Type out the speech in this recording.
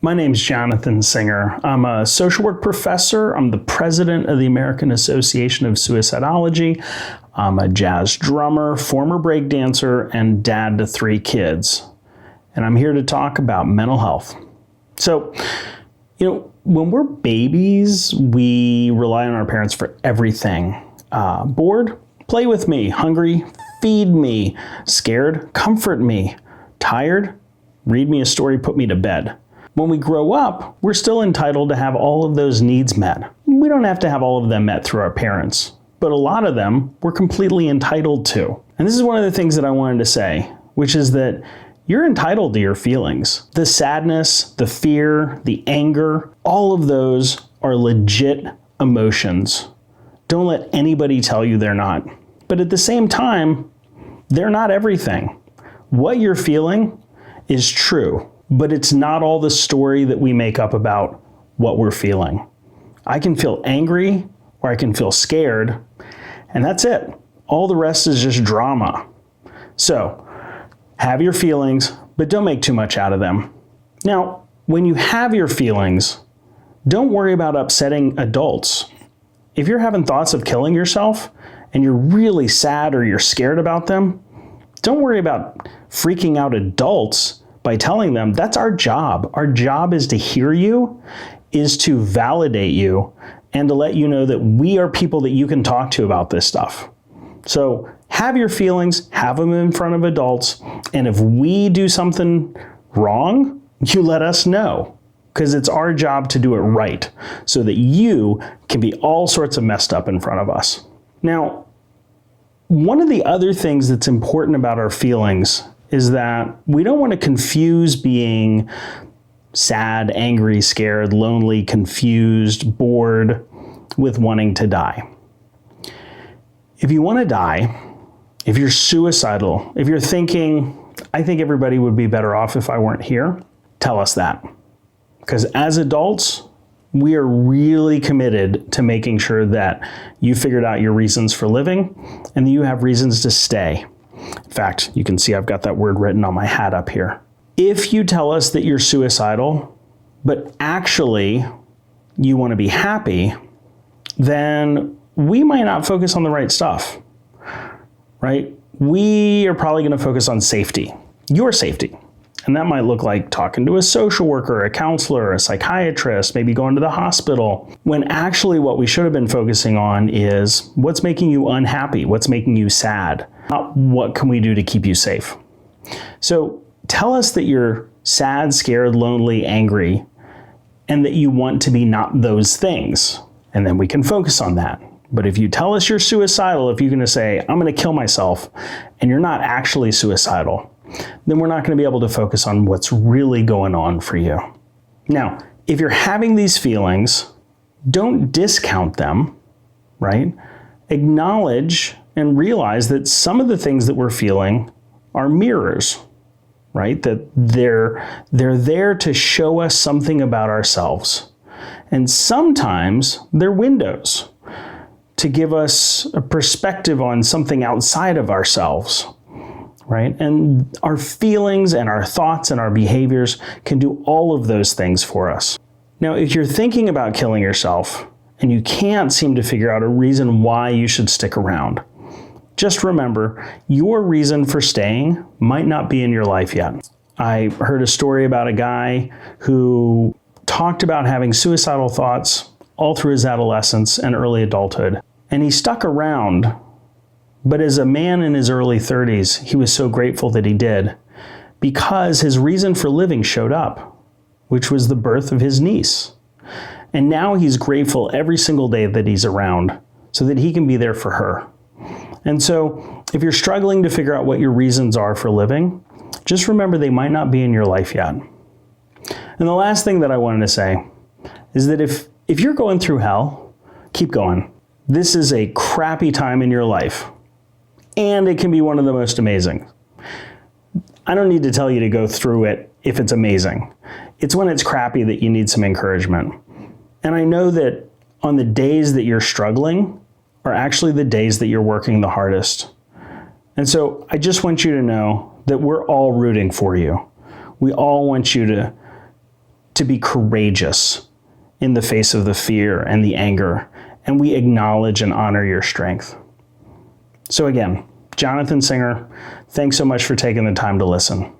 My name's Jonathan Singer. I'm a social work professor. I'm the president of the American Association of Suicidology. I'm a jazz drummer, former breakdancer, and dad to 3 kids. And I'm here to talk about mental health. So, when we're babies, we rely on our parents for everything. Bored? Play with me. Hungry? Feed me. Scared? Comfort me. Tired? Read me a story, put me to bed. When we grow up, we're still entitled to have all of those needs met. We don't have to have all of them met through our parents, but a lot of them we're completely entitled to. And this is one of the things that I wanted to say, which is that you're entitled to your feelings. The sadness, the fear, the anger, all of those are legit emotions. Don't let anybody tell you they're not. But at the same time, they're not everything. What you're feeling is true, but it's not all the story that we make up about what we're feeling. I can feel angry or I can feel scared, and that's it. All the rest is just drama. So, have your feelings, but don't make too much out of them. Now, when you have your feelings, don't worry about upsetting adults. If you're having thoughts of killing yourself and you're really sad or you're scared about them, don't worry about freaking out adults by telling them that's our job. Our job is to hear you, is to validate you, and to let you know that we are people that you can talk to about this stuff. So have your feelings, have them in front of adults, and if we do something wrong, you let us know, because it's our job to do it right so that you can be all sorts of messed up in front of us. Now, one of the other things that's important about our feelings is that we don't want to confuse being sad, angry, scared, lonely, confused, bored with wanting to die. If you want to die, if you're suicidal, if you're thinking, I think everybody would be better off if I weren't here, tell us that. Because as adults, we are really committed to making sure that you figured out your reasons for living and that you have reasons to stay. In fact, you can see I've got that word written on my hat up here. If you tell us that you're suicidal, but actually you want to be happy, then we might not focus on the right stuff, right? We are probably going to focus on safety, your safety. And that might look like talking to a social worker, a counselor, a psychiatrist, maybe going to the hospital, when actually what we should have been focusing on is what's making you unhappy, what's making you sad, not what can we do to keep you safe. So tell us that you're sad, scared, lonely, angry, and that you want to be not those things, and then we can focus on that. But if you tell us you're suicidal, if you're going to say, I'm going to kill myself, and you're not actually suicidal, then we're not going to be able to focus on what's really going on for you. Now, if you're having these feelings, don't discount them, right? Acknowledge and realize that some of the things that we're feeling are mirrors, right? That they're there to show us something about ourselves. And sometimes they're windows to give us a perspective on something outside of ourselves. Right? And our feelings and our thoughts and our behaviors can do all of those things for us. Now, if you're thinking about killing yourself and you can't seem to figure out a reason why you should stick around, just remember, your reason for staying might not be in your life yet. I heard a story about a guy who talked about having suicidal thoughts all through his adolescence and early adulthood, and he stuck around. But as a man in his early 30s, he was so grateful that he did, because his reason for living showed up, which was the birth of his niece. And now he's grateful every single day that he's around so that he can be there for her. And so if you're struggling to figure out what your reasons are for living, just remember they might not be in your life yet. And the last thing that I wanted to say is that if you're going through hell, keep going. This is a crappy time in your life. And it can be one of the most amazing. I don't need to tell you to go through it if it's amazing. It's when it's crappy that you need some encouragement. And I know that on the days that you're struggling are actually the days that you're working the hardest. And so I just want you to know that we're all rooting for you. We all want you to be courageous in the face of the fear and the anger, and we acknowledge and honor your strength. So again, Jonathan Singer, thanks so much for taking the time to listen.